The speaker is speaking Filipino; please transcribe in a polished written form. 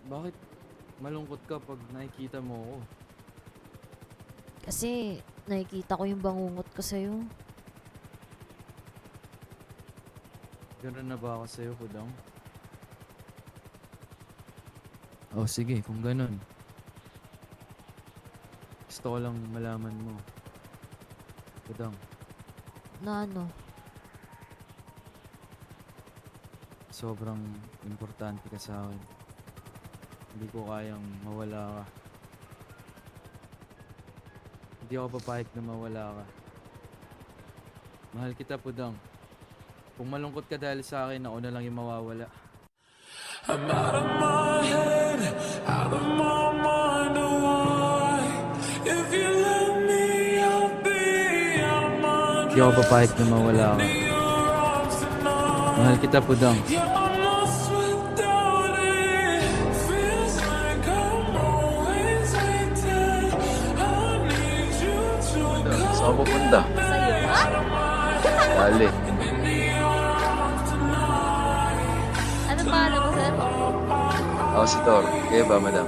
Bakit malungkot ka pag nakikita mo ako? Kasi nakikita ko yung bangungot ko sa'yo. Gano'n na ba ako sa'yo, Pudong? Oh, sige, kung gano'n. Gusto ko lang malaman mo. Pudong, Na ano? sobrang importante ka sa akin. Hindi ko kayang mawala ka. Hindi ako papayag na mawala ka. Mahal kita, Pudong. Kung malungkot ka dahil sa akin, ako na lang yung mawawala. I'm out of my head, out of my mind, why? If you let me, I'll be out my Hindi ako papayag na mawala ka. your arms tonight. Mahal kita, Pudong. Yeah, I'm lost without it. Feels like I'm always waiting. I need you to Pudong, saan ka pupunta? Sa'yo? Ha? Dali. Ano pangalan mo, sir? Ako si Tor. Kaya ba, madam?